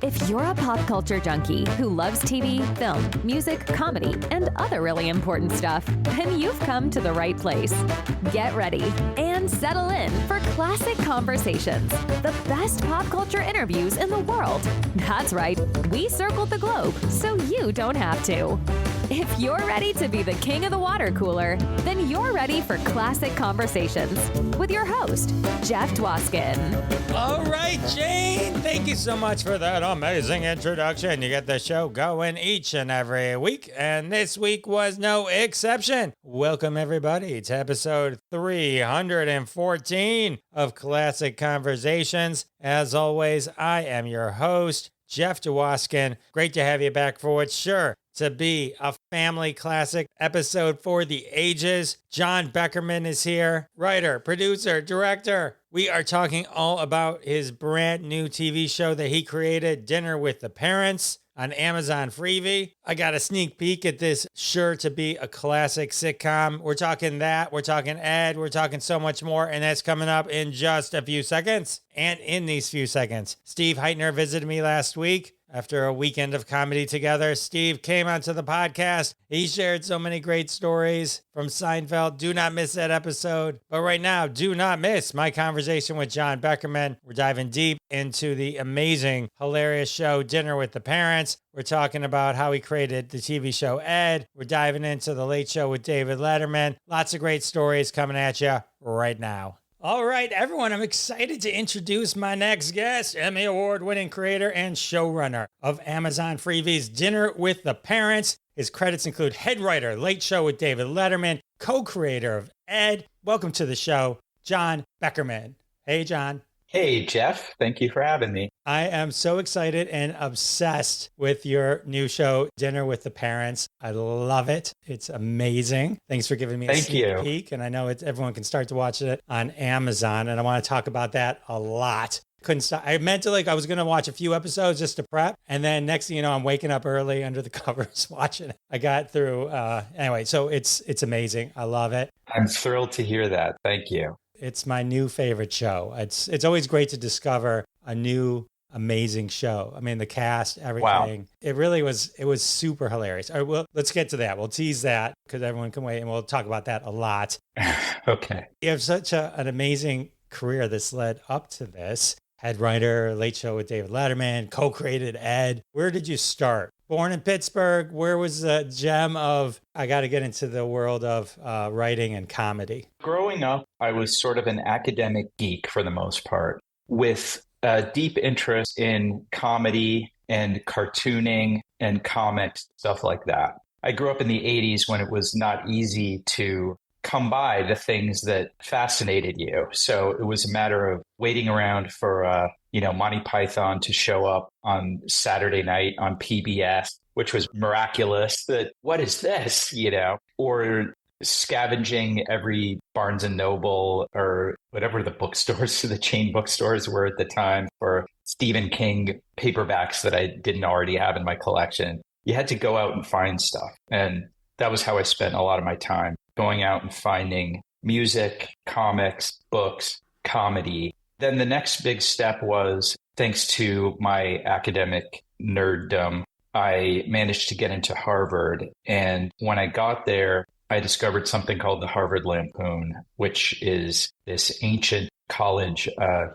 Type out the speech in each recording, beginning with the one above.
If you're a pop culture junkie who loves TV, film, music, comedy, and other really important stuff, then you've come to the right place. Get ready and settle in for Classic Conversations, the best pop culture interviews in the world. That's right, we circled the globe so you don't have to. If you're ready to be the king of the water cooler, then you're ready for Classic Conversations with your host, Jeff Dwoskin. All right, Jane, thank you so much for that amazing introduction. You get the show going each and every week, and this week was no exception. Welcome, everybody, to episode 314 of Classic Conversations. As always, I am your host, Jeff Dwoskin. Great to have you back for what's sure to be a family classic episode for the ages. Jon Beckerman is here, writer, producer, director. We are talking all about his brand new TV show that he created, Dinner with the Parents, on Amazon Freevee. I got a sneak peek at this sure to be a classic sitcom. We're talking that, we're talking Ed, we're talking so much more, and that's coming up in just a few seconds. And in these few seconds, Steve Heitner visited me last week. After a weekend of comedy together, Steve came onto the podcast. He shared so many great stories from Seinfeld. Do not miss that episode. But right now, do not miss my conversation with Jon Beckerman. We're diving deep into the amazing, hilarious show, Dinner with the Parents. We're talking about how he created the TV show Ed. We're diving into The Late Show with David Letterman. Lots of great stories coming at you right now. All right, everyone, I'm excited to introduce my next guest, Emmy Award-winning creator and showrunner of Amazon Freevee's Dinner with the Parents. His credits include head writer, Late Show with David Letterman, co-creator of Ed. Welcome to the show, Jon Beckerman. Hey, Jon. Hey, Jeff. Thank you for having me. I am so excited and obsessed with your new show, Dinner with the Parents. I love it. It's amazing. Thanks for giving me a sneak peek. And I know everyone can start to watch it on Amazon. And I want to talk about that a lot. Couldn't stop. I meant to I was going to watch a few episodes just to prep. And then next thing you know, I'm waking up early under the covers watching it. I got through. Anyway, so it's amazing. I love it. I'm thrilled to hear that. Thank you. It's my new favorite show. It's always great to discover a new amazing show. I mean, the cast, everything. Wow. It was super hilarious. All right, well, let's get to that. We'll tease that because everyone can wait and we'll talk about that a lot. Okay. You have such an amazing career that's led up to this. Head writer, Late Show with David Letterman, co-created Ed. Where did you start? Born in Pittsburgh, where was the gem of, I got to get into the world of writing and comedy? Growing up, I was sort of an academic geek for the most part, with a deep interest in comedy and cartooning and comics, stuff like that. I grew up in the 80s when it was not easy to come by the things that fascinated you. So it was a matter of waiting around for, Monty Python to show up on Saturday night on PBS, which was miraculous. That what is this, or scavenging every Barnes and Noble or whatever the chain bookstores were at the time for Stephen King paperbacks that I didn't already have in my collection. You had to go out and find stuff. And that was how I spent a lot of my time, going out and finding music, comics, books, comedy. Then the next big step was, thanks to my academic nerddom, I managed to get into Harvard. And when I got there, I discovered something called the Harvard Lampoon, which is this ancient college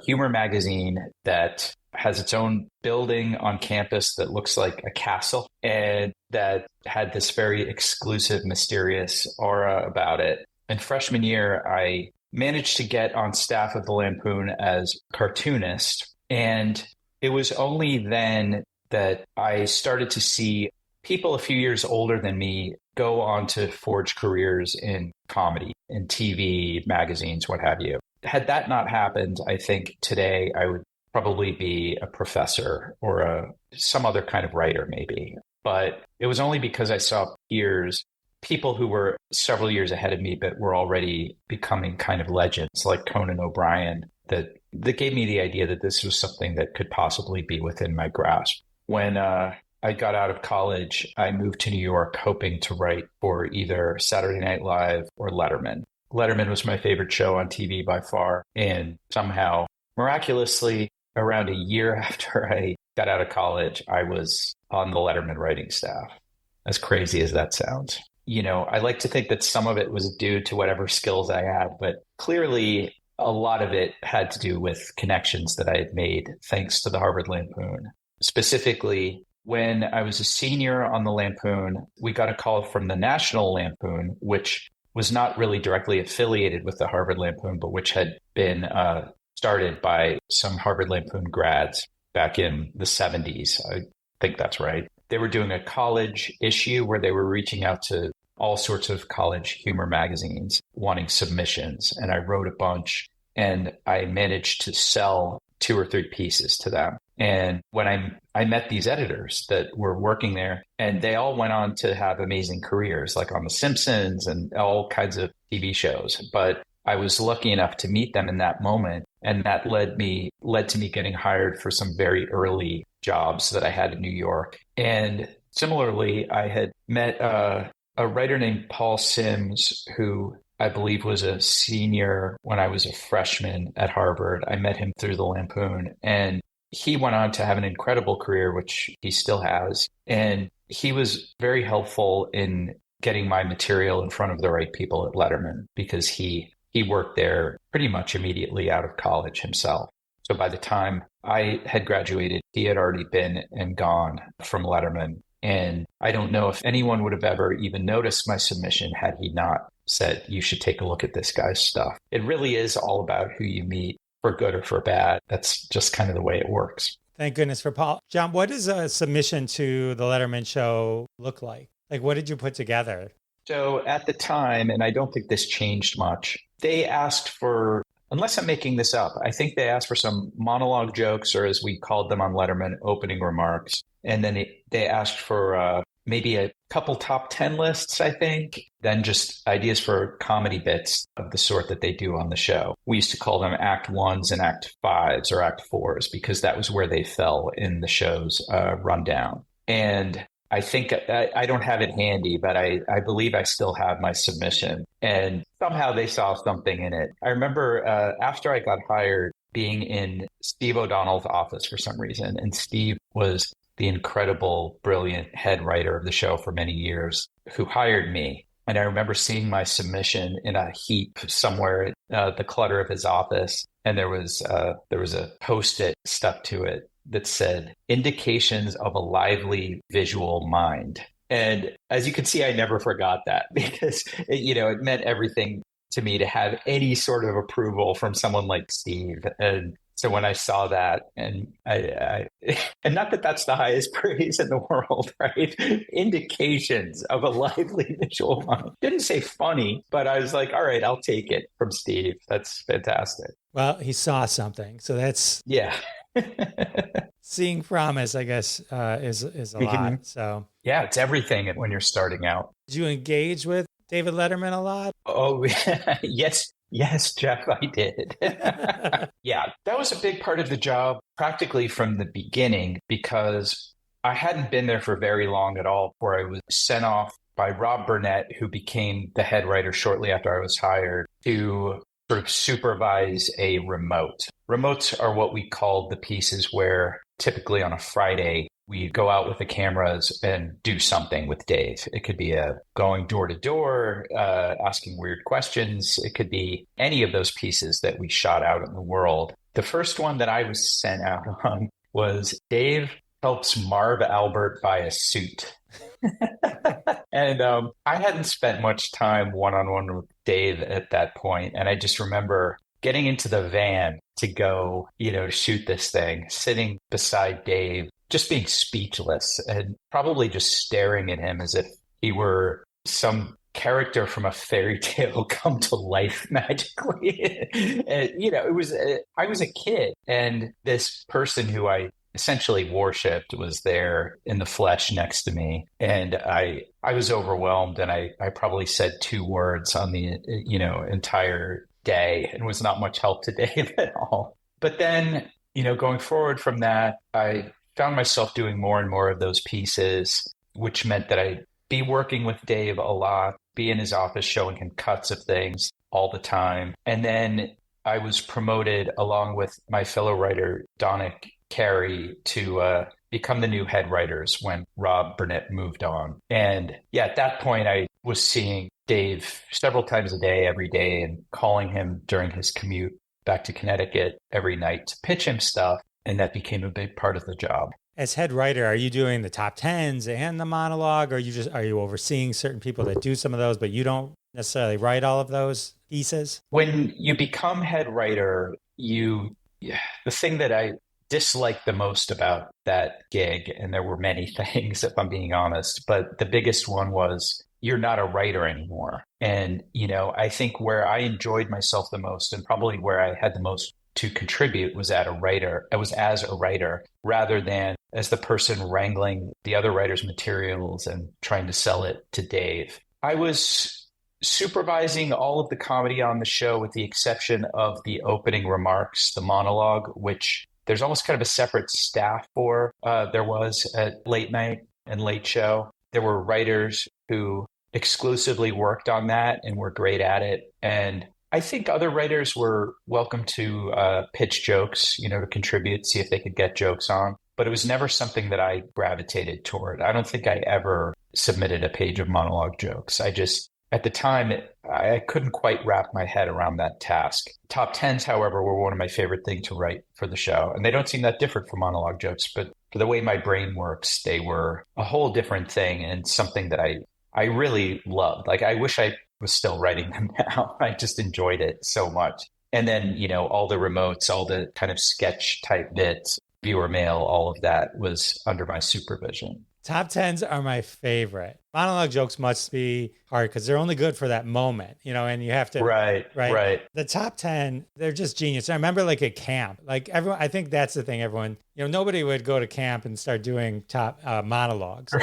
humor magazine that has its own building on campus that looks like a castle and that had this very exclusive, mysterious aura about it. And freshman year, I managed to get on staff of the Lampoon as cartoonist. And it was only then that I started to see people a few years older than me go on to forge careers in comedy, in TV, magazines, what have you. Had that not happened, I think today I would probably be a professor or some other kind of writer maybe. But it was only because I saw peers, people who were several years ahead of me but were already becoming kind of legends like Conan O'Brien, that gave me the idea that this was something that could possibly be within my grasp. When I got out of college, I moved to New York hoping to write for either Saturday Night Live or Letterman. Letterman was my favorite show on TV by far. And somehow, miraculously, around a year after I got out of college, I was on the Letterman writing staff, as crazy as that sounds. I like to think that some of it was due to whatever skills I had, but clearly a lot of it had to do with connections that I had made thanks to the Harvard Lampoon. Specifically, when I was a senior on the Lampoon, we got a call from the National Lampoon, which was not really directly affiliated with the Harvard Lampoon, but which had been started by some Harvard Lampoon grads back in the 70s. I think that's right. They were doing a college issue where they were reaching out to all sorts of college humor magazines wanting submissions. And I wrote a bunch and I managed to sell 2 or 3 pieces to them. And when I met these editors that were working there, and they all went on to have amazing careers, like on The Simpsons and all kinds of TV shows. But I was lucky enough to meet them in that moment. And that led to me getting hired for some very early jobs that I had in New York. And similarly, I had met a writer named Paul Sims, who I believe was a senior when I was a freshman at Harvard. I met him through the Lampoon, and he went on to have an incredible career, which he still has. And he was very helpful in getting my material in front of the right people at Letterman, because he worked there pretty much immediately out of college himself. So by the time I had graduated, he had already been and gone from Letterman. And I don't know if anyone would have ever even noticed my submission had he not said, you should take a look at this guy's stuff. It really is all about who you meet, for good or for bad. That's just kind of the way it works. Thank goodness for Paul. Jon, what does a submission to the Letterman show look like? Like, what did you put together? So at the time, and I don't think this changed much, they asked for, unless I'm making this up, I think they asked for some monologue jokes, or as we called them on Letterman, opening remarks. And then they asked for maybe a couple top 10 lists, I think. Then just ideas for comedy bits of the sort that they do on the show. We used to call them Act 1s and Act 5s or Act 4s, because that was where they fell in the show's rundown. And I think I don't have it handy, but I believe I still have my submission. And somehow they saw something in it. I remember after I got hired, being in Steve O'Donnell's office for some reason. And Steve was the incredible, brilliant head writer of the show for many years, who hired me. And I remember seeing my submission in a heap somewhere in the clutter of his office. And there was a Post-it stuck to it that said, indications of a lively visual mind. And as you can see, I never forgot that, because it meant everything to me to have any sort of approval from someone like Steve. And so when I saw that, and I and not that that's the highest praise in the world, right? Indications of a lively visual mind. Didn't say funny, but I was like, all right, I'll take it from Steve. That's fantastic. Well, he saw something. So that's... Yeah. Seeing promise, I guess, is a lot. So yeah, it's everything when you're starting out. Did you engage with David Letterman a lot? Oh, yes, Jeff, I did. Yeah, that was a big part of the job, practically from the beginning, because I hadn't been there for very long at all before I was sent off by Rob Burnett, who became the head writer shortly after I was hired, to sort of supervise a remote. Remotes are what we called the pieces where typically on a Friday, we go out with the cameras and do something with Dave. It could be going door to door, asking weird questions. It could be any of those pieces that we shot out in the world. The first one that I was sent out on was Dave helps Marv Albert buy a suit. And I hadn't spent much time one-on-one with Dave at that point. And I just remember getting into the van to go, to shoot this thing, sitting beside Dave, just being speechless and probably just staring at him as if he were some character from a fairy tale come to life magically. And, I was a kid, and this person who I essentially worshipped was there in the flesh next to me. And I was overwhelmed, and I probably said 2 words on the, entire day, and was not much help to Dave at all. But then, going forward from that, I found myself doing more and more of those pieces, which meant that I'd be working with Dave a lot, be in his office showing him cuts of things all the time. And then I was promoted along with my fellow writer, Donick Carey to become the new head writers when Rob Burnett moved on. And yeah, at that point, I was seeing Dave several times a day, every day, and calling him during his commute back to Connecticut every night to pitch him stuff. And that became a big part of the job. As head writer, are you doing the top tens and the monologue, or are you overseeing certain people that do some of those, but you don't necessarily write all of those pieces? When you become head writer, the thing that I disliked the most about that gig, and there were many things, if I'm being honest, but the biggest one was you're not a writer anymore. And, I think where I enjoyed myself the most and probably where I had the most to contribute was as a writer rather than as the person wrangling the other writer's materials and trying to sell it to Dave. I was supervising all of the comedy on the show with the exception of the opening remarks, the monologue, which there's almost kind of a separate staff for. There was at Late Night and Late Show. There were writers who exclusively worked on that and were great at it. And I think other writers were welcome to pitch jokes, to contribute, see if they could get jokes on. But it was never something that I gravitated toward. I don't think I ever submitted a page of monologue jokes. At the time, I couldn't quite wrap my head around that task. Top tens, however, were one of my favorite things to write for the show. And they don't seem that different from monologue jokes, but for the way my brain works, they were a whole different thing and something that I really loved. Like, I wish I was still writing them now. I just enjoyed it so much. And then, all the remotes, all the kind of sketch type bits, viewer mail, all of that was under my supervision. Top tens are my favorite. Monologue jokes must be hard because they're only good for that moment, and you have to. Right. The top 10, they're just genius. I remember like at camp, like everyone, I think that's the thing, everyone, nobody would go to camp and start doing top monologues. So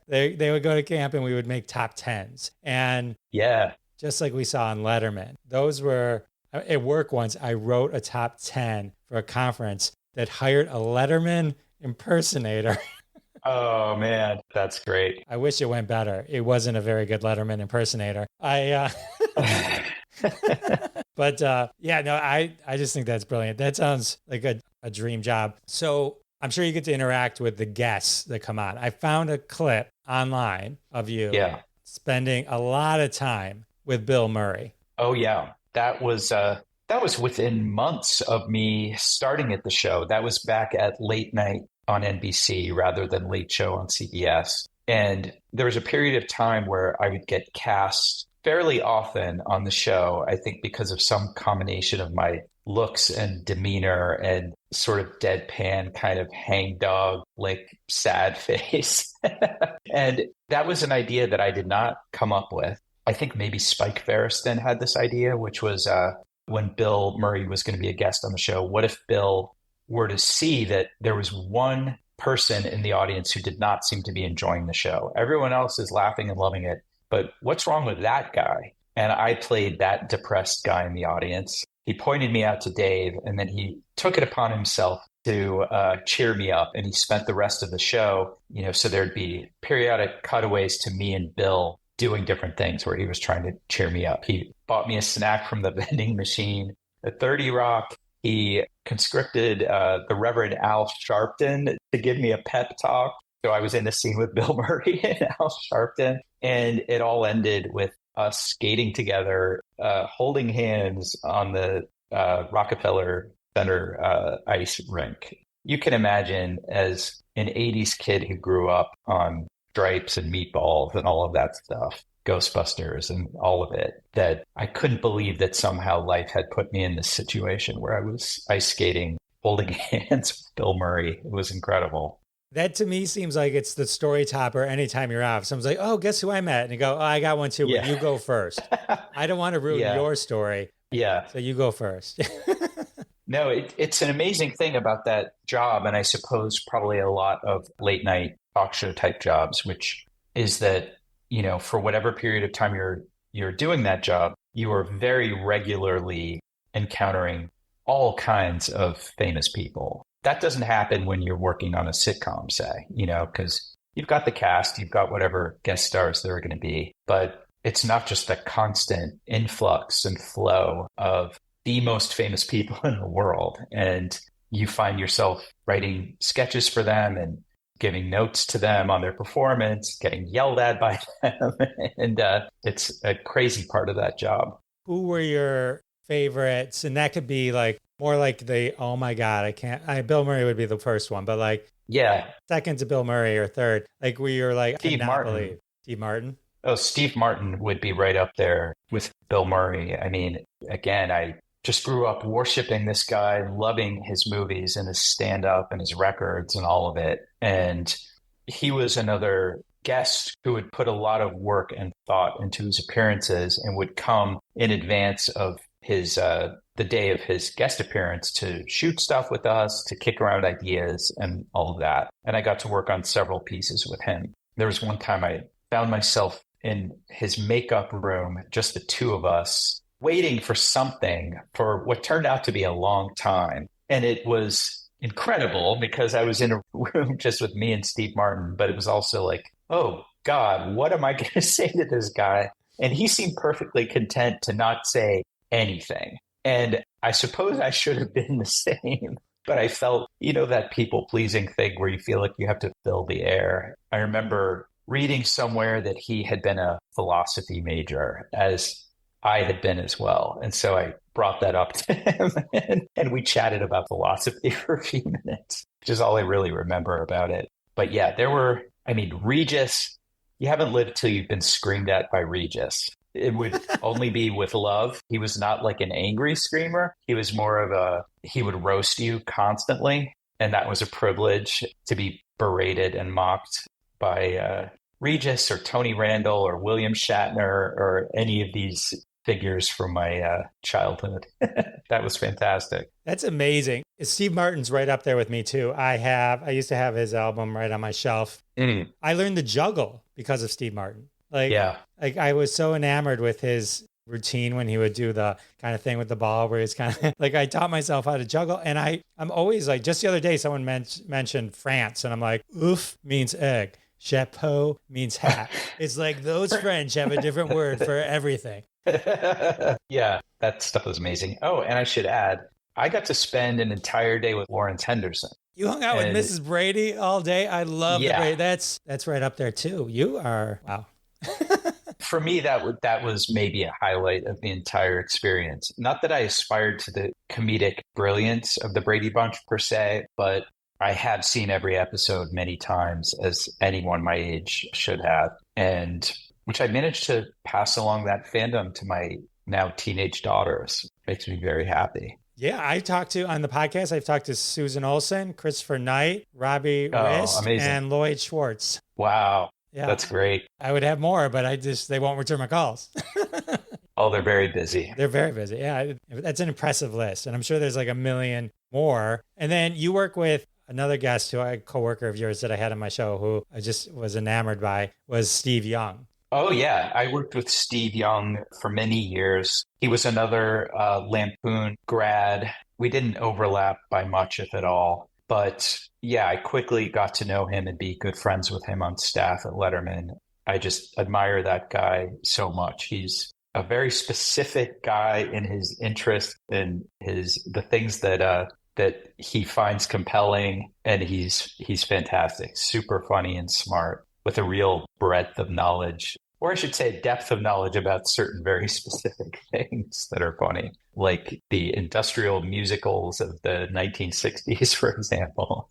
they would go to camp and we would make top tens. And yeah, just like we saw on Letterman, those were at work once. I wrote a top 10 for a conference that hired a Letterman impersonator. Oh man, that's great. I wish it went better. It wasn't a very good Letterman impersonator. I just think that's brilliant. That sounds like a dream job. So I'm sure you get to interact with the guests that come on. I found a clip online of you spending a lot of time with Bill Murray. Oh yeah, that was within months of me starting at the show. That was back at Late Night on NBC rather than Late Show on CBS. And there was a period of time where I would get cast fairly often on the show, I think because of some combination of my looks and demeanor and sort of deadpan kind of hangdog, like sad face. And that was an idea that I did not come up with. I think maybe Spike Feresten had this idea, which was when Bill Murray was going to be a guest on the show, what if Bill were to see that there was one person in the audience who did not seem to be enjoying the show. Everyone else is laughing and loving it, but what's wrong with that guy? And I played that depressed guy in the audience. He pointed me out to Dave, and then he took it upon himself to cheer me up. And he spent the rest of the show, so there'd be periodic cutaways to me and Bill doing different things where he was trying to cheer me up. He bought me a snack from the vending machine at 30 Rock. He conscripted the Reverend Al Sharpton to give me a pep talk. So I was in a scene with Bill Murray and Al Sharpton, and it all ended with us skating together, holding hands on the Rockefeller Center ice rink. You can imagine, as an 80s kid who grew up on stripes and meatballs and all of that stuff, Ghostbusters and all of it, that I couldn't believe that somehow life had put me in this situation where I was ice skating, holding hands with Bill Murray. It was incredible. That to me seems like it's the story topper anytime you're out. Someone's like, oh, guess who I met? And you go, oh, I got one too, but you go first. I don't want to ruin your story. Yeah. So you go first. No, it's an amazing thing about that job. And I suppose probably a lot of late night talk show type jobs, which is that, for whatever period of time you're doing that job, you are very regularly encountering all kinds of famous people. That doesn't happen when you're working on a sitcom, say, because you've got the cast, you've got whatever guest stars there are going to be, but it's not just the constant influx and flow of the most famous people in the world. And you find yourself writing sketches for them and giving notes to them on their performance, getting yelled at by them. And it's a crazy part of that job. Who were your favorites? And that could be like more like oh my God, Bill Murray would be the first one, but like, yeah, second to Bill Murray or third, like where you're like, Steve Martin. Steve Martin. Oh, Steve Martin would be right up there with Bill Murray. I mean, again, I just grew up worshiping this guy, loving his movies and his stand-up and his records and all of it. And he was another guest who would put a lot of work and thought into his appearances and would come in advance of his the day of his guest appearance to shoot stuff with us, to kick around ideas and all of that. And I got to work on several pieces with him. There was one time I found myself in his makeup room, just the two of us, waiting for something for what turned out to be a long time. And it was incredible because I was in a room just with me and Steve Martin, but it was also like, oh God, what am I going to say to this guy? And he seemed perfectly content to not say anything. And I suppose I should have been the same, but I felt, that people-pleasing thing where you feel like you have to fill the air. I remember reading somewhere that he had been a philosophy major, as I had been as well. And so I brought that up to him and we chatted about philosophy for a few minutes, which is all I really remember about it. But yeah, Regis, you haven't lived till you've been screamed at by Regis. It would only be with love. He was not like an angry screamer. He was more he would roast you constantly. And that was a privilege to be berated and mocked by Regis or Tony Randall or William Shatner or any of these figures from my childhood. That was fantastic. That's amazing. Steve Martin's right up there with me too. I used to have his album right on my shelf. Mm. I learned to juggle because of Steve Martin. Like I was so enamored with his routine when he would do the kind of thing with the ball where he's kind of like, I taught myself how to juggle. And I'm always like, just the other day, someone mentioned France and I'm like, oof means egg. Chapeau means hat. It's like those French have a different word for everything. Yeah, that stuff was amazing. Oh, and I should add, I got to spend an entire day with Lawrence Henderson. You hung out with Mrs. Brady all day. I love the Brady. That's right up there too. You are, wow. For me, that was maybe a highlight of the entire experience. Not that I aspired to the comedic brilliance of the Brady Bunch per se, but I have seen every episode many times, as anyone my age should have, and which I managed to pass along that fandom to my now teenage daughters. Makes me very happy. Yeah, on the podcast, I've talked to Susan Olsen, Christopher Knight, Robbie Rist, and Lloyd Schwartz. Wow. Yeah. That's great. I would have more, but they won't return my calls. Oh, they're very busy. They're very busy. Yeah, that's an impressive list. And I'm sure there's like a million more. And then you work with another guest, a coworker of yours that I had on my show, who I just was enamored by, was Steve Young. Oh, yeah. I worked with Steve Young for many years. He was another Lampoon grad. We didn't overlap by much, if at all. But yeah, I quickly got to know him and be good friends with him on staff at Letterman. I just admire that guy so much. He's a very specific guy in his interest and the things that he finds compelling, and he's fantastic, super funny and smart, with a real breadth of knowledge, or I should say depth of knowledge about certain very specific things that are funny, like the industrial musicals of the 1960s, for example.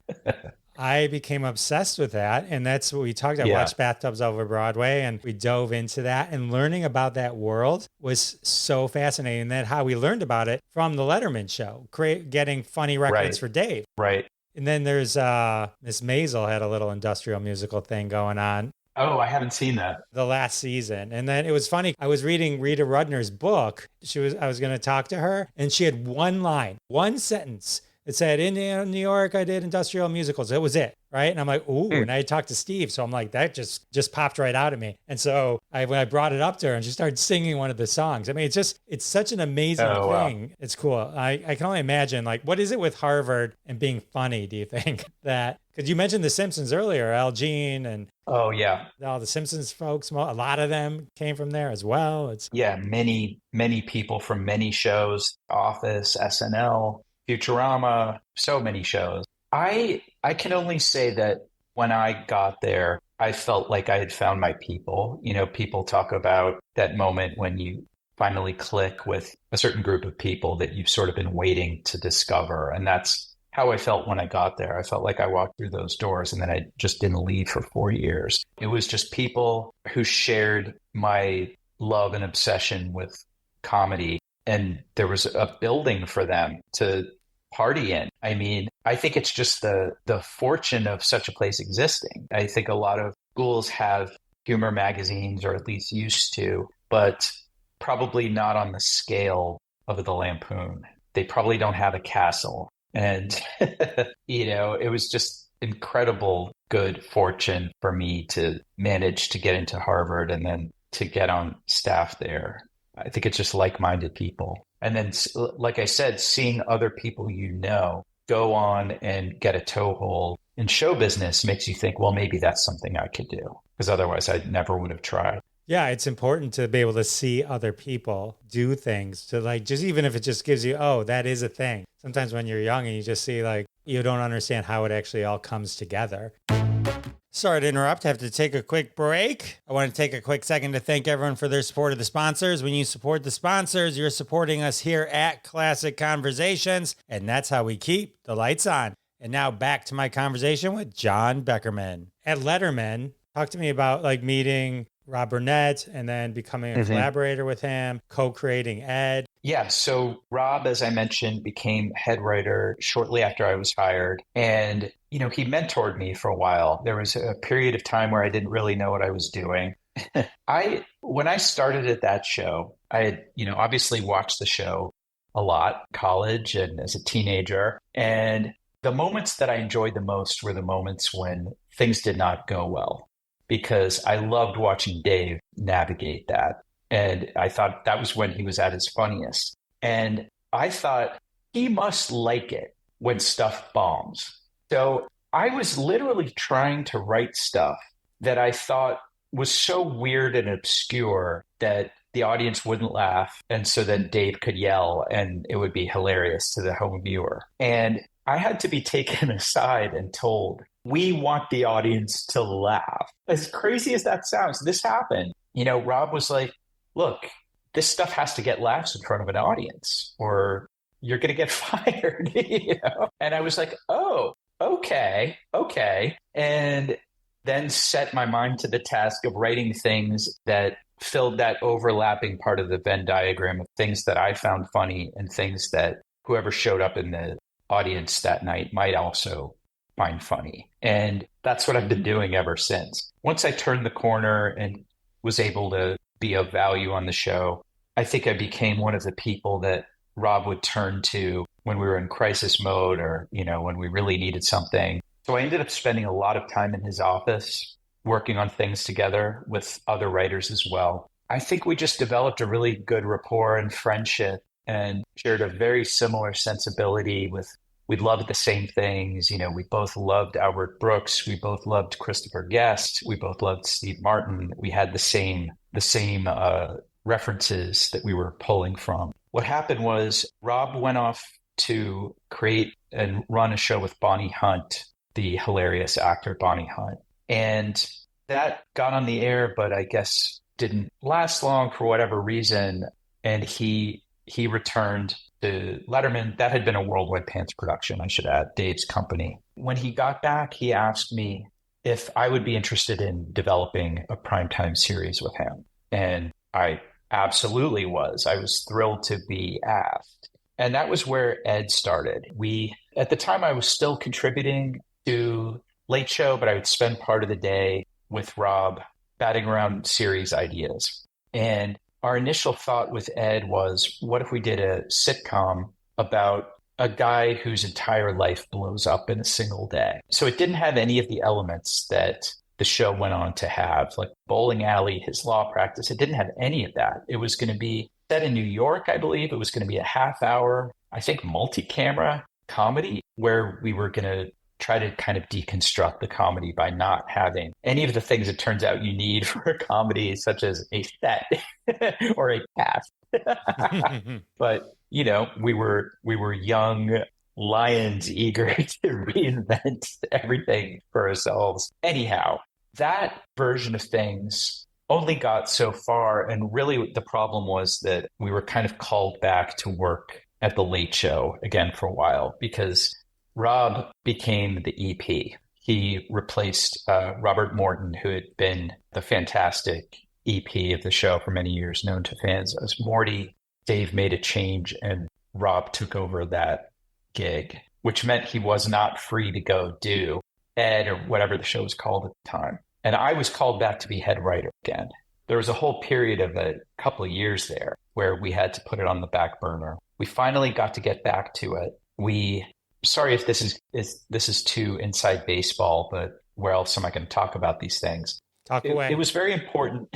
I became obsessed with that, and that's what we talked about. I watched Bathtubs Over Broadway, and we dove into that, and learning about that world was so fascinating. And then how we learned about it from the Letterman show, getting funny records for Dave. Right. And then there's Miss Maisel had a little industrial musical thing going on. Oh, I haven't seen that. The last season. And then it was funny. I was reading Rita Rudner's book. I was going to talk to her, and she had one line, one sentence. It said, in New York, I did industrial musicals. It was it, right? And I'm like, ooh. And I talked to Steve. So I'm like, that just popped right out of me. And so when I brought it up to her, and she started singing one of the songs. I mean, it's such an amazing thing. Wow. It's cool. I can only imagine, like, what is it with Harvard and being funny, do you think? Because you mentioned The Simpsons earlier, Al Jean and oh, yeah, all the Simpsons folks, a lot of them came from there as well. Many people from many shows, Office, SNL. Futurama, so many shows. I can only say that when I got there, I felt like I had found my people. You know, people talk about that moment when you finally click with a certain group of people that you've sort of been waiting to discover. And that's how I felt when I got there. I felt like I walked through those doors and then I just didn't leave for 4 years. It was just people who shared my love and obsession with comedy. And there was a building for them to party in. I mean, I think it's just the fortune of such a place existing. I think a lot of schools have humor magazines, or at least used to, but probably not on the scale of the Lampoon. They probably don't have a castle. And, it was just incredible good fortune for me to manage to get into Harvard and then to get on staff there. I think it's just like-minded people. And then, like I said, seeing other people go on and get a toehold in show business makes you think, well, maybe that's something I could do, because otherwise I never would have tried. Yeah, it's important to be able to see other people do things, to like, just even if it just gives you, oh, that is a thing. Sometimes when you're young and you just see, like, you don't understand how it actually all comes together. Sorry to interrupt. I have to take a quick break. I want to take a quick second to thank everyone for their support of the sponsors. When you support the sponsors, you're supporting us here at Classic Conversations, and that's how we keep the lights on. And now back to my conversation with Jon Beckerman. At Letterman, talk to me about like meeting Rob Burnett and then becoming a collaborator with him, co-creating Ed. Yeah, so Rob, as I mentioned, became head writer shortly after I was hired. And, he mentored me for a while. There was a period of time where I didn't really know what I was doing. When I started at that show, I had, obviously watched the show a lot, college and as a teenager. And the moments that I enjoyed the most were the moments when things did not go well, because I loved watching Dave navigate that. And I thought that was when he was at his funniest. And I thought he must like it when stuff bombs. So I was literally trying to write stuff that I thought was so weird and obscure that the audience wouldn't laugh. And so then Dave could yell and it would be hilarious to the home viewer. And I had to be taken aside and told, we want the audience to laugh. As crazy as that sounds, this happened. Rob was like, look, this stuff has to get laughs in front of an audience or you're going to get fired. And I was like, oh, okay. And then set my mind to the task of writing things that filled that overlapping part of the Venn diagram of things that I found funny and things that whoever showed up in the audience that night might also find funny. And that's what I've been doing ever since. Once I turned the corner and was able to be of value on the show, I think I became one of the people that Rob would turn to when we were in crisis mode or, when we really needed something. So I ended up spending a lot of time in his office working on things together with other writers as well. I think we just developed a really good rapport and friendship and shared a very similar sensibility we loved the same things. We both loved Albert Brooks. We both loved Christopher Guest. We both loved Steve Martin. We had the same references that we were pulling from. What happened was Rob went off to create and run a show with Bonnie Hunt, the hilarious actor Bonnie Hunt. And that got on the air, but I guess didn't last long for whatever reason. And he returned to Letterman. That had been a Worldwide Pants production, I should add, Dave's company. When he got back, he asked me if I would be interested in developing a primetime series with him. And I absolutely was. I was thrilled to be asked. And that was where Ed started. At the time, I was still contributing to Late Show, but I would spend part of the day with Rob batting around series ideas. And our initial thought with Ed was, what if we did a sitcom about a guy whose entire life blows up in a single day? So it didn't have any of the elements that the show went on to have, like bowling alley, his law practice. It didn't have any of that. It was going to be set in New York, I believe. It was going to be a half-hour, I think, multi-camera comedy where we were going to try to kind of deconstruct the comedy by not having any of the things it turns out you need for a comedy, such as a set or a cast. But, we were young lions eager to reinvent everything for ourselves. Anyhow, that version of things only got so far. And really, the problem was that we were kind of called back to work at the Late Show again for a while because Rob became the EP. He replaced Robert Morton, who had been the fantastic EP of the show for many years, known to fans as Morty. Dave made a change and Rob took over that gig, which meant he was not free to go do Ed or whatever the show was called at the time. And I was called back to be head writer again. There was a whole period of a couple of years there where we had to put it on the back burner. We finally got to get back to it. Sorry if this is too inside baseball, but where else am I going to talk about these things? Talk away. It was very important.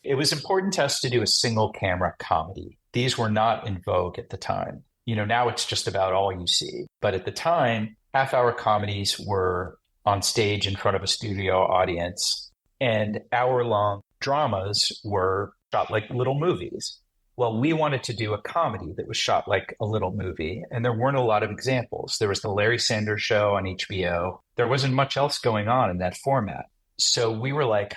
It was important to us to do a single camera comedy. These were not in vogue at the time. Now it's just about all you see. But at the time, half-hour comedies were on stage in front of a studio audience, and hour-long dramas were shot like little movies. Well, we wanted to do a comedy that was shot like a little movie, and there weren't a lot of examples. There was the Larry Sanders Show on HBO. There wasn't much else going on in that format. So we were like,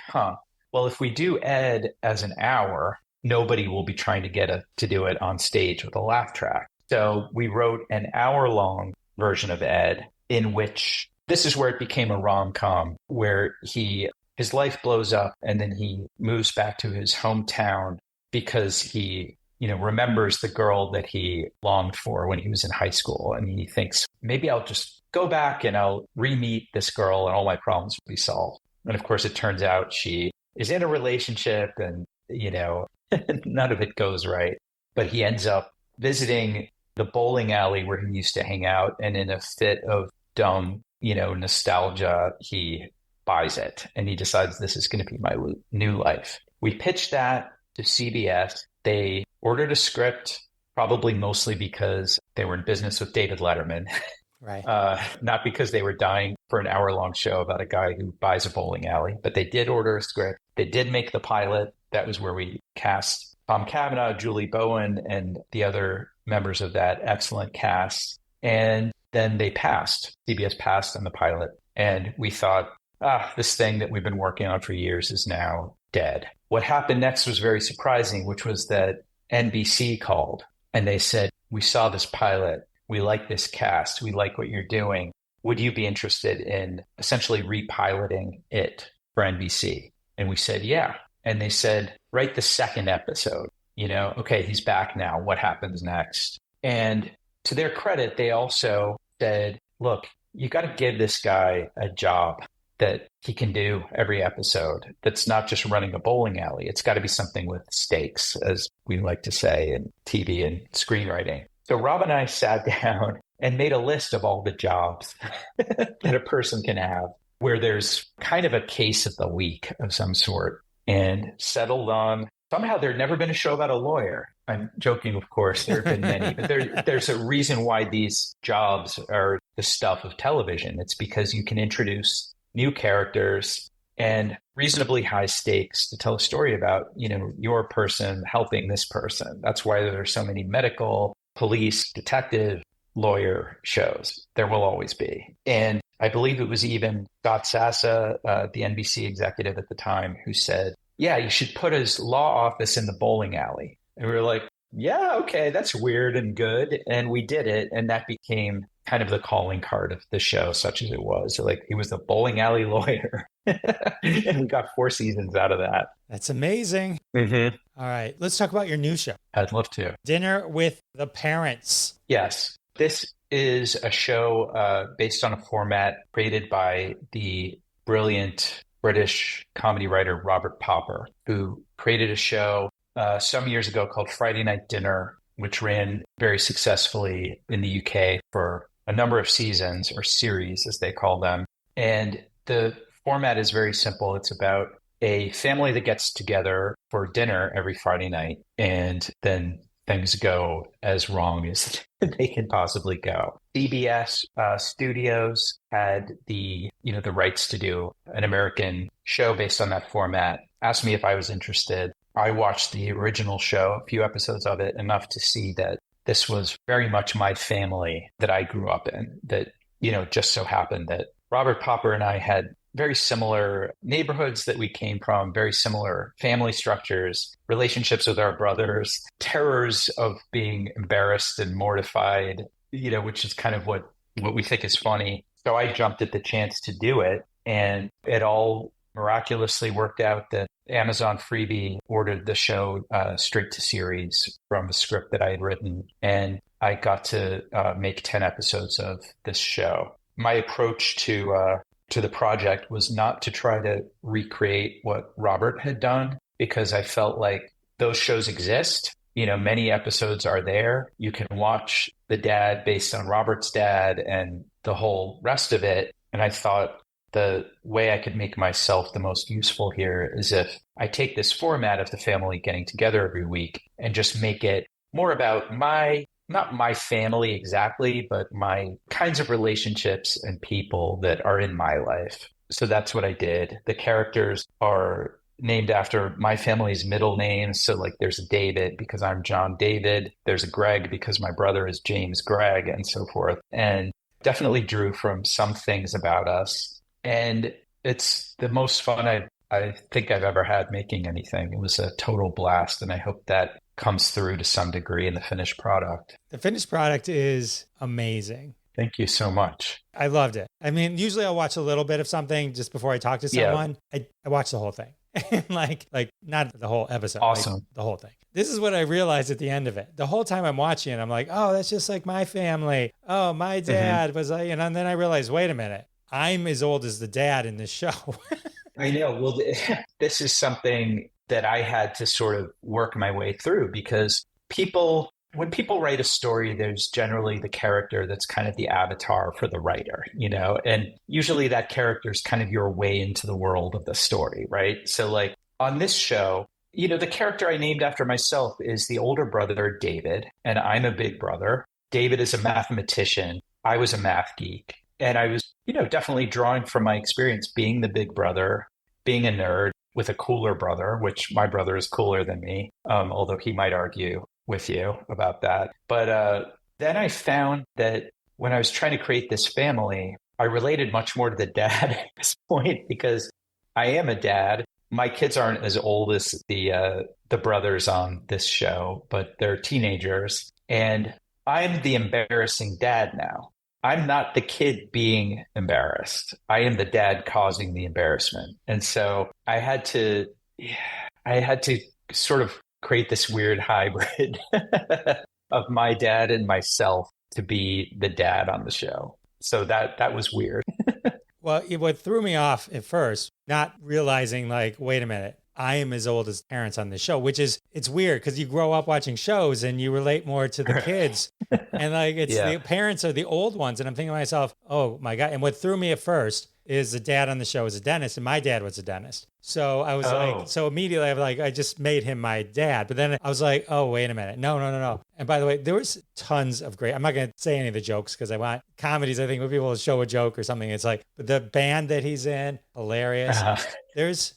well, if we do Ed as an hour, nobody will be trying to get to do it on stage with a laugh track. So we wrote an hour-long version of Ed in which this is where it became a rom-com, where his life blows up and then he moves back to his hometown because he, remembers the girl that he longed for when he was in high school. And he thinks, maybe I'll just go back and I'll re-meet this girl and all my problems will be solved. And of course, it turns out she is in a relationship and, none of it goes right. But he ends up visiting the bowling alley where he used to hang out. And in a fit of dumb, nostalgia, he buys it. And he decides this is going to be my new life. We pitched that to CBS. They ordered a script, probably mostly because they were in business with David Letterman. Right. Not because they were dying for an hour-long show about a guy who buys a bowling alley, but they did order a script. They did make the pilot. That was where we cast Tom Cavanaugh, Julie Bowen, and the other members of that excellent cast. And then they passed. CBS passed on the pilot. And we thought, this thing that we've been working on for years is now dead. What happened next was very surprising, which was that NBC called and they said, we saw this pilot. We like this cast. We like what you're doing. Would you be interested in essentially repiloting it for NBC? And we said, yeah. And they said, write the second episode. Okay, he's back now. What happens next? And to their credit, they also said, look, you got to give this guy a job that he can do every episode. That's not just running a bowling alley. It's got to be something with stakes, as we like to say in TV and screenwriting. So Rob and I sat down and made a list of all the jobs that a person can have, where there's kind of a case of the week of some sort, and settled on, somehow there'd never been a show about a lawyer. I'm joking, of course, there have been many, but there's a reason why these jobs are the stuff of television. It's because you can introduce new characters and reasonably high stakes to tell a story about, your person helping this person. That's why there are so many medical, police, detective, lawyer shows. There will always be. And I believe it was even Scott Sassa, the NBC executive at the time, who said, yeah, you should put his law office in the bowling alley. And we were like, yeah, okay, that's weird and good. And we did it. And that became kind of the calling card of the show, such as it was. So, he was the bowling alley lawyer. And we got 4 seasons out of that. That's amazing. Mm-hmm. All right, let's talk about your new show. I'd love to. Dinner with the Parents. Yes. This is a show based on a format created by the brilliant British comedy writer Robert Popper, who created a show some years ago called Friday Night Dinner, which ran very successfully in the UK for a number of seasons, or series as they call them. And the format is very simple. It's about a family that gets together for dinner every Friday night, and then things go as wrong as they can possibly go. CBS Studios had the rights to do an American show based on that format, asked me if I was interested. I watched the original show, a few episodes of it, enough to see that this was very much my family that I grew up in. That, just so happened that Robert Popper and I had very similar neighborhoods that we came from, very similar family structures, relationships with our brothers, terrors of being embarrassed and mortified, which is kind of what we think is funny. So I jumped at the chance to do it, and it all miraculously worked out that Amazon Freebie ordered the show straight to series from a script that I had written, and I got to make 10 episodes of this show. My approach to the project was not to try to recreate what Robert had done, because I felt like those shows exist. Many episodes are there. You can watch The Dad based on Robert's dad and the whole rest of it. And I thought the way I could make myself the most useful here is if I take this format of the family getting together every week and just make it more about not my family exactly, but my kinds of relationships and people that are in my life. So that's what I did. The characters are named after my family's middle names. So like there's a David because I'm John David. There's a Greg because my brother is James Greg, and so forth. And definitely drew from some things about us. And it's the most fun I think I've ever had making anything. It was a total blast. And I hope that comes through to some degree in the finished product. The finished product is amazing. Thank you so much. I loved it. I mean, usually I'll watch a little bit of something just before I talk to someone. Yeah. I watch the whole thing. like not the whole episode. Awesome. Like the whole thing. This is what I realized at the end of it. The whole time I'm watching it, I'm like, oh, that's just like my family. Oh, my dad was like, and then I realized, wait a minute, I'm as old as the dad in this show. I know. Well, this is something that I had to sort of work my way through, because when people write a story, there's generally the character that's kind of the avatar for the writer, and usually that character is kind of your way into the world of the story, right? So like on this show, the character I named after myself is the older brother, David, and I'm a big brother. David is a mathematician. I was a math geek. And I was, definitely drawing from my experience being the big brother, being a nerd with a cooler brother, which my brother is cooler than me, although he might argue with you about that. But then I found that when I was trying to create this family, I related much more to the dad at this point, because I am a dad. My kids aren't as old as the brothers on this show, but they're teenagers. And I'm the embarrassing dad now. I'm not the kid being embarrassed. I am the dad causing the embarrassment. And so I had to sort of create this weird hybrid of my dad and myself to be the dad on the show. So that was weird. Well, what threw me off at first, not realizing like, wait a minute, I am as old as parents on this show, it's weird because you grow up watching shows and you relate more to the kids. And like, the parents are the old ones. And I'm thinking to myself, oh my God. And what threw me at first is the dad on the show is a dentist, and my dad was a dentist. So I was so immediately I just made him my dad. But then I was like, oh, wait a minute. No. And by the way, there was tons of great, I'm not going to say any of the jokes because I want comedies. I think when people show a joke or something, it's like the band that he's in, hilarious. There's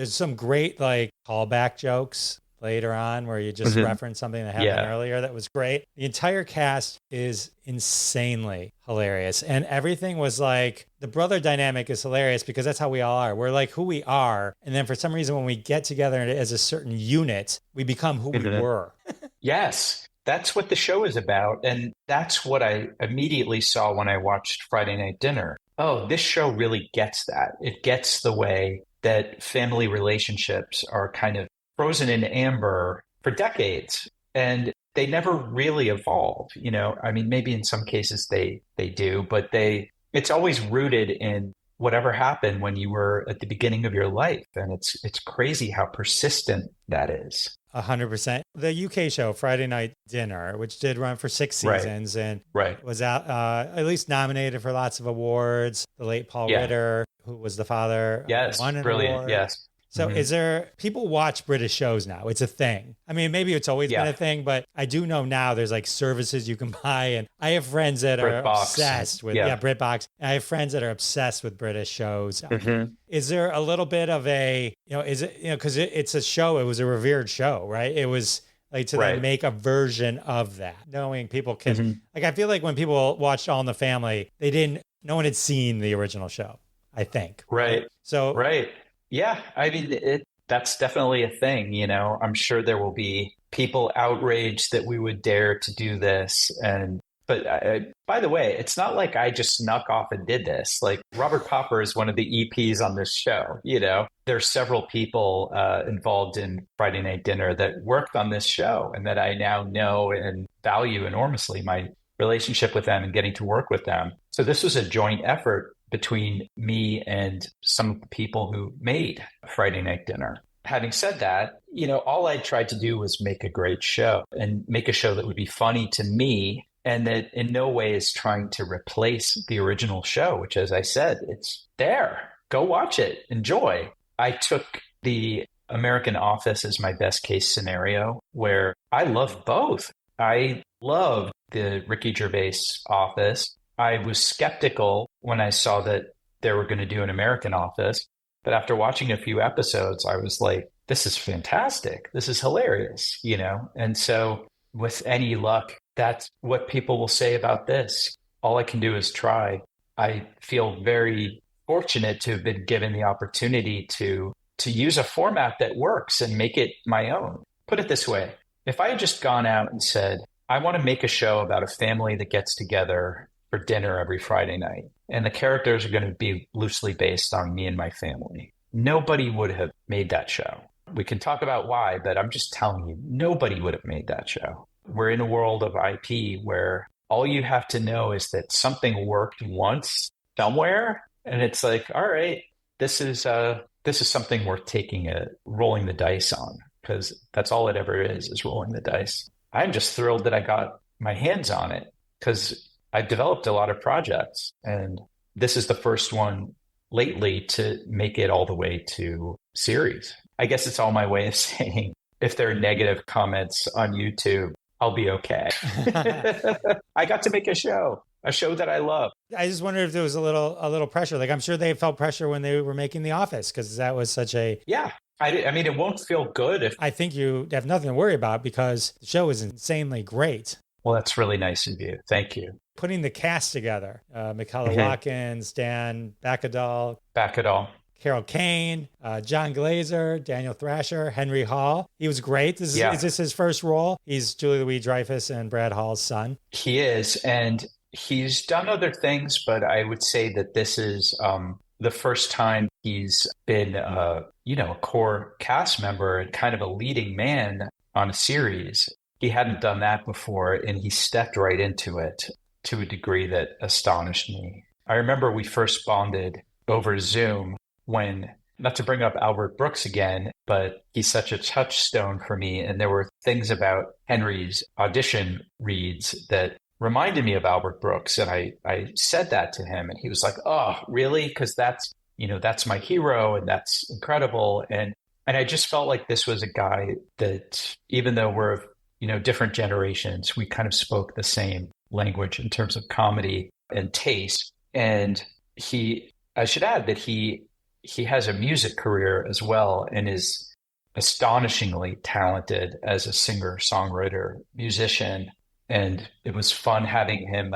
some great like callback jokes later on where you just reference something that happened earlier that was great. The entire cast is insanely hilarious. And everything was like, the brother dynamic is hilarious because that's how we all are. We're like who we are. And then for some reason, when we get together as a certain unit, we become who we were. Yes, that's what the show is about. And that's what I immediately saw when I watched Friday Night Dinner. Oh, this show really gets that. It gets the way that family relationships are kind of frozen in amber for decades, and they never really evolve. I mean, maybe in some cases they do, but it's always rooted in whatever happened when you were at the beginning of your life. And it's crazy how persistent that is. 100%. The UK show, Friday Night Dinner, which did run for 6 seasons and was out, at least nominated for lots of awards. The late Paul Ritter, who was the father, won an award. Yes. So is there, people watch British shows now. It's a thing. I mean, maybe it's always been a thing, but I do know now there's like services you can buy. And I have friends that are obsessed with, BritBox. And I have friends that are obsessed with British shows. Is there a little bit of a, is it, because it's a show, it was a revered show, right? It was like to then Right. make a version of that, knowing people can, Mhm. like, I feel like when people watched All in the Family, no one had seen the original show, I think. Right. So, Right. Yeah. I mean, that's definitely a thing, you know. I'm sure there will be people outraged that we would dare to do this. But by the way, it's not like I just snuck off and did this. Like Robert Popper is one of the EPs on this show, you know. There's several people involved in Friday Night Dinner that worked on this show and that I now know and value enormously my relationship with them and getting to work with them. So this was a joint effort between me and some of the people who made Friday Night Dinner. Having said that, you know, all I tried to do was make a great show and make a show that would be funny to me and that in no way is trying to replace the original show, which, as I said, it's there. Go watch it. Enjoy. I took the American Office as my best case scenario, where I love both. I loved the Ricky Gervais Office. I was skeptical when I saw that they were going to do an American Office. But after watching a few episodes, I was like, this is fantastic. This is hilarious, you know? And so with any luck, that's what people will say about this. All I can do is try. I feel very fortunate to have been given the opportunity to use a format that works and make it my own. Put it this way. If I had just gone out and said, I want to make a show about a family that gets together for dinner every Friday night, and the characters are going to be loosely based on me and my family, nobody would have made that show. We can talk about why, but I'm just telling you, nobody would have made that show. We're in a world of IP where all you have to know is that something worked once somewhere, and it's like, all right, this is something worth rolling the dice on, because that's all it ever is rolling the dice. I'm just thrilled that I got my hands on it because I've developed a lot of projects, and this is the first one lately to make it all the way to series. I guess it's all my way of saying if there are negative comments on YouTube, I'll be okay. I got to make a show that I love. I just wonder if there was a little pressure. Like, I'm sure they felt pressure when they were making The Office, because that was such a... Yeah. I mean, it won't feel good if... I think you have nothing to worry about because the show is insanely great. Well, that's really nice of you. Thank you. Putting the cast together, Michaela Watkins, Dan Bacadol, Carol Kane, John Glazer, Daniel Thrasher, Henry Hall. He was great. Is this his first role? He's Julie Louis-Dreyfus and Brad Hall's son. He is, and he's done other things, but I would say that this is the first time he's been, a core cast member and kind of a leading man on a series. He hadn't done that before, and he stepped right into it to a degree that astonished me. I remember we first bonded over Zoom when, not to bring up Albert Brooks again, but he's such a touchstone for me. And there were things about Henry's audition reads that reminded me of Albert Brooks. And I said that to him, and he was like, oh, really? Because that's my hero, and that's incredible. And I just felt like this was a guy that, even though we're different generations, we kind of spoke the same language in terms of comedy and taste. And I should add that he has a music career as well and is astonishingly talented as a singer, songwriter, musician. And it was fun having him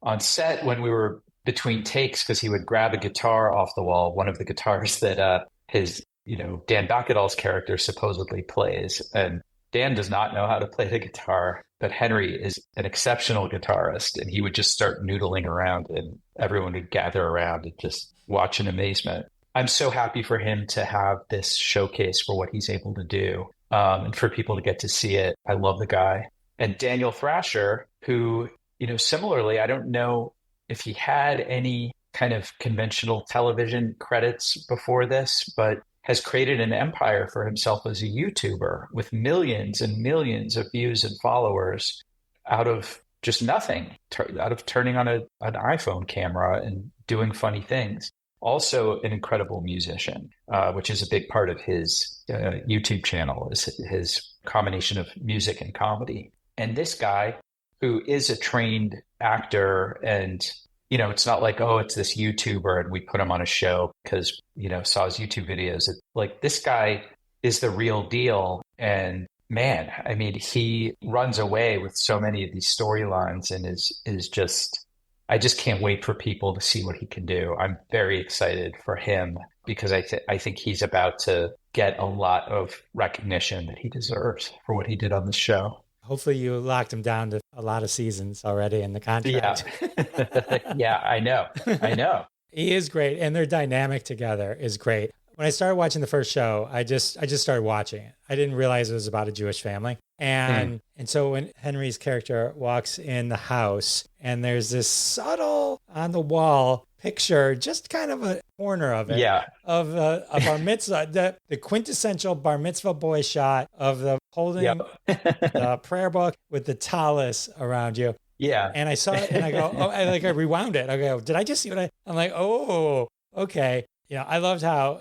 on set when we were between takes, because he would grab a guitar off the wall, one of the guitars that his Dan Bacadol's character supposedly plays. And Dan does not know how to play the guitar, but Henry is an exceptional guitarist, and he would just start noodling around, and everyone would gather around and just watch in amazement. I'm so happy for him to have this showcase for what he's able to do, and for people to get to see it. I love the guy. And Daniel Thrasher, who, similarly, I don't know if he had any kind of conventional television credits before this, but has created an empire for himself as a YouTuber with millions and millions of views and followers out of just nothing, out of turning on an iPhone camera and doing funny things. Also an incredible musician, which is a big part of his YouTube channel, is his combination of music and comedy. And this guy, who is a trained actor, and it's not like, oh, it's this YouTuber and we put him on a show because, saw his YouTube videos. It's like, this guy is the real deal. And man, I mean, he runs away with so many of these storylines and is just, I just can't wait for people to see what he can do. I'm very excited for him because I think he's about to get a lot of recognition that he deserves for what he did on the show. Hopefully you locked him down to a lot of seasons already in the Yeah. contract. Yeah, I know. I know. He is great, and their dynamic together is great. When I started watching the first show, I just started watching it. I didn't realize it was about a Jewish family. And so when Henry's character walks in the house and there's this subtle on the wall picture, just kind of a corner of it, Yeah. of a bar mitzvah, the quintessential bar mitzvah boy shot of the holding Yep. the prayer book with the tallis around you. Yeah. And I saw it and I go, oh, I rewound it. I go, did I just see what I'm like, oh, okay. I loved how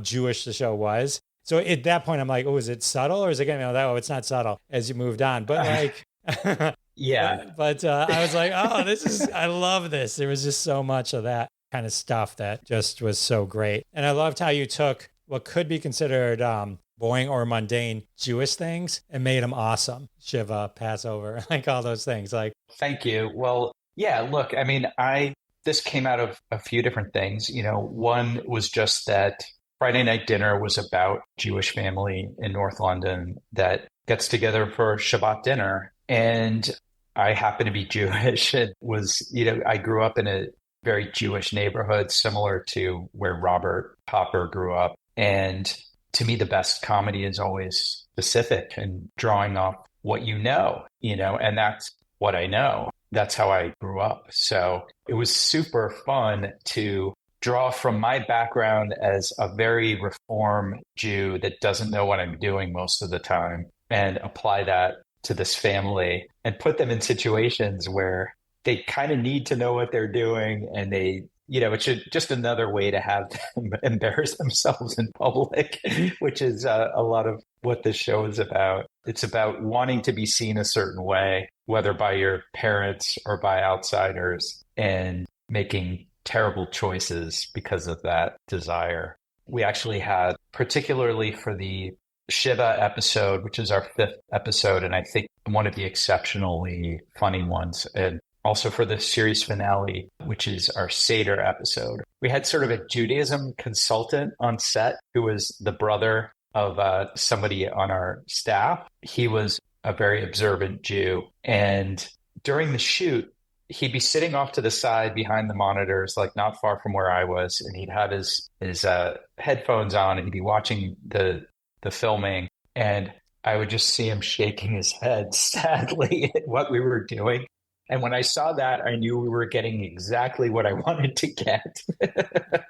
Jewish the show was. So at that point, I'm like, oh, is it subtle or is it going to be that? Oh, it's not subtle as you moved on. But like, Yeah. But I was like, oh, I love this. There was just so much of that kind of stuff that just was so great. And I loved how you took what could be considered boring or mundane Jewish things and made them awesome. Shiva, Passover, like all those things. Like, Thank you. Well, yeah, look, I mean, this came out of a few different things. One was just that Friday night dinner was about Jewish family in North London that gets together for Shabbat dinner. And I happen to be Jewish. It was, I grew up in a very Jewish neighborhood, similar to where Robert Popper grew up. And to me, the best comedy is always specific and drawing off what and that's what I know. That's how I grew up. So it was super fun to draw from my background as a very reform Jew that doesn't know what I'm doing most of the time and apply that to this family and put them in situations where they kind of need to know what they're doing. And it's just another way to have them embarrass themselves in public, which is a lot of what this show is about. It's about wanting to be seen a certain way, whether by your parents or by outsiders, and making terrible choices because of that desire. We actually had, particularly for the Shiva episode, which is our 5th episode, and I think one of the exceptionally funny ones, and also for the series finale, which is our Seder episode. We had sort of a Judaism consultant on set who was the brother of somebody on our staff. He was a very observant Jew. And during the shoot, he'd be sitting off to the side behind the monitors, like not far from where I was. And he'd have his headphones on and he'd be watching the filming. And I would just see him shaking his head sadly at what we were doing. And when I saw that, I knew we were getting exactly what I wanted to get.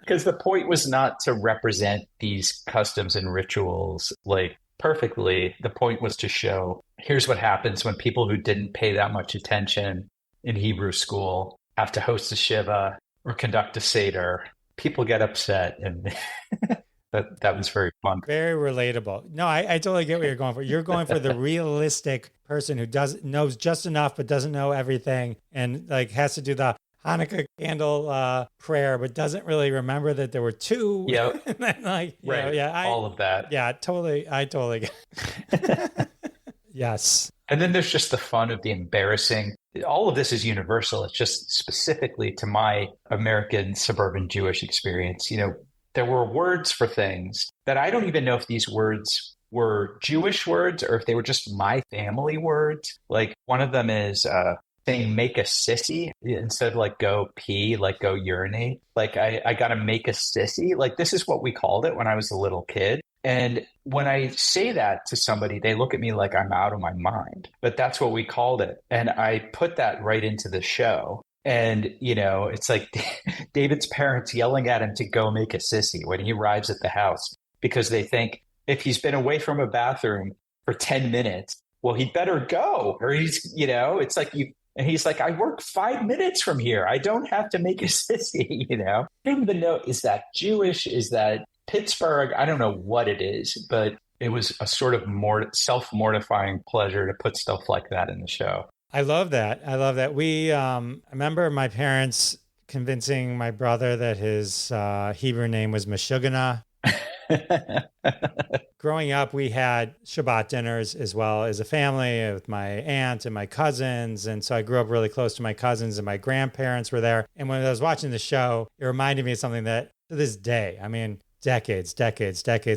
Because the point was not to represent these customs and rituals like perfectly. The point was to show, here's what happens when people who didn't pay that much attention in Hebrew school have to host a Shiva or conduct a Seder. People get upset, and that was very fun. very relatable. No, I totally get what you're going for. You're going for the realistic person who knows just enough but doesn't know everything, and like has to do the Hanukkah candle prayer but doesn't really remember that there were two. Yep. All of that. Yeah, totally. I totally get Yes. And then there's just the fun of the embarrassing. All of this is universal. It's just specifically to my American suburban Jewish experience. There were words for things that I don't even know if these words were Jewish words or if they were just my family words. Like one of them is saying make a sissy instead of like go pee, like go urinate. Like I got to make a sissy. Like this is what we called it when I was a little kid. And when I say that to somebody, they look at me like I'm out of my mind. But that's what we called it. And I put that right into the show. And, it's like David's parents yelling at him to go make a sissy when he arrives at the house because they think if he's been away from a bathroom for 10 minutes, well, he'd better go. Or it's like and he's like, I work 5 minutes from here. I don't have to make a sissy, I don't even know, is that Jewish? Is that Pittsburgh? I don't know what it is, but it was a sort of more self-mortifying pleasure to put stuff like that in the show. I love that. I remember my parents convincing my brother that his Hebrew name was Meshuggah. Growing up, we had Shabbat dinners as well as a family with my aunt and my cousins. And so I grew up really close to my cousins, and my grandparents were there. And when I was watching the show, it reminded me of something that to this day, I mean, decades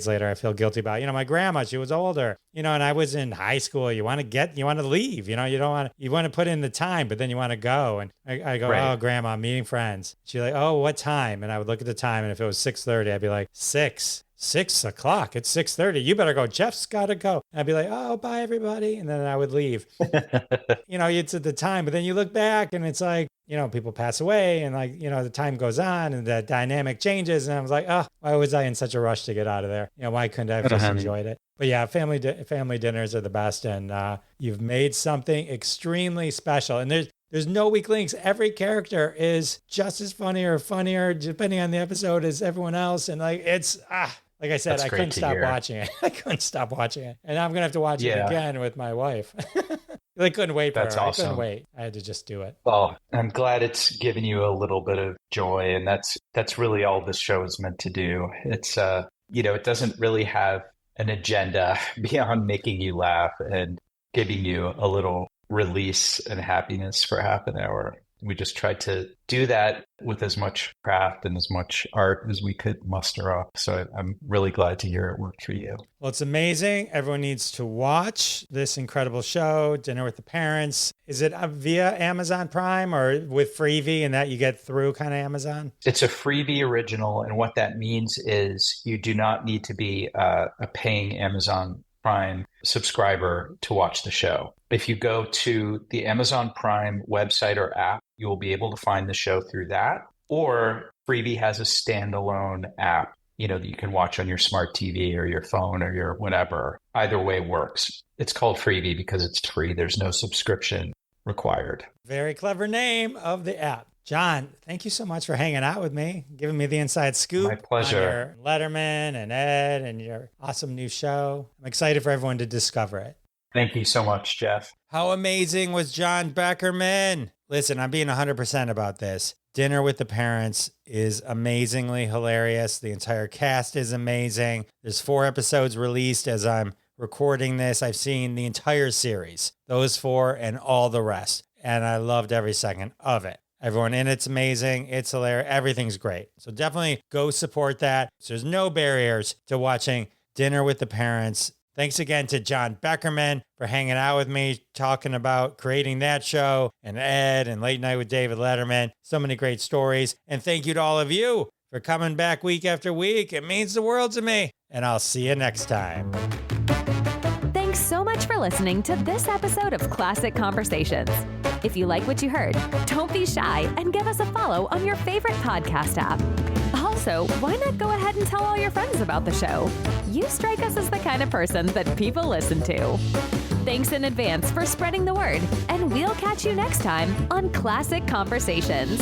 later, I feel guilty about. My grandma, she was older, and I was in high school. You want to leave, you want to put in the time, but then you want to go. And I go, right. Oh, grandma, I'm meeting friends. She's like, oh, what time? And I would look at the time, and if it was 6:30, I'd be like, 6 o'clock. It's 6:30. You better go. Jeff's got to go. And I'd be like, oh, bye everybody. And then I would leave. It's at the time, but then you look back and it's like, people pass away and the time goes on and the dynamic changes. And I was like, oh, why was I in such a rush to get out of there? Why couldn't I have just enjoyed it? But yeah, family dinners are the best. And you've made something extremely special. And there's no weak links. Every character is just as funny or funnier, depending on the episode, as everyone else. And it's, like I said, I couldn't stop watching it. I couldn't stop watching it. And I'm going to have to watch it again with my wife. I couldn't wait for her. Awesome. I couldn't wait. I had to just do it. Well, I'm glad it's given you a little bit of joy. And that's really all this show is meant to do. It's, it doesn't really have an agenda beyond making you laugh and giving you a little release and happiness for half an hour. We just tried to do that with as much craft and as much art as we could muster up. So I'm really glad to hear it worked for you. Well, it's amazing. Everyone needs to watch this incredible show, Dinner with the Parents. Is it via Amazon Prime or with freebie and that you get through kind of Amazon? It's a freebie original. And what that means is you do not need to be a paying Amazon Prime subscriber to watch the show. If you go to the Amazon Prime website or app, you will be able to find the show through that. Or Freebie has a standalone app, that you can watch on your smart TV or your phone or your whatever. Either way works. It's called Freebie because it's free. There's no subscription required. Very clever name of the app. Jon, thank you so much for hanging out with me, giving me the inside scoop. My pleasure. On your Letterman and Ed and your awesome new show. I'm excited for everyone to discover it. Thank you so much, Jeff. How amazing was Jon Beckerman? Listen, I'm being 100% about this. Dinner with the Parents is amazingly hilarious. The entire cast is amazing. There's 4 episodes released as I'm recording this. I've seen the entire series, those 4 and all the rest. And I loved every second of it. Everyone in it's amazing. It's hilarious. Everything's great. So definitely go support that. So there's no barriers to watching Dinner with the Parents. Thanks again to Jon Beckerman for hanging out with me, talking about creating that show, and Ed and Late Night with David Letterman. So many great stories. And thank you to all of you for coming back week after week. It means the world to me. And I'll see you next time. Thanks so much for listening to this episode of Classic Conversations. If you like what you heard, don't be shy and give us a follow on your favorite podcast app. Also, why not go ahead and tell all your friends about the show? You strike us as the kind of person that people listen to. Thanks in advance for spreading the word, and we'll catch you next time on Classic Conversations.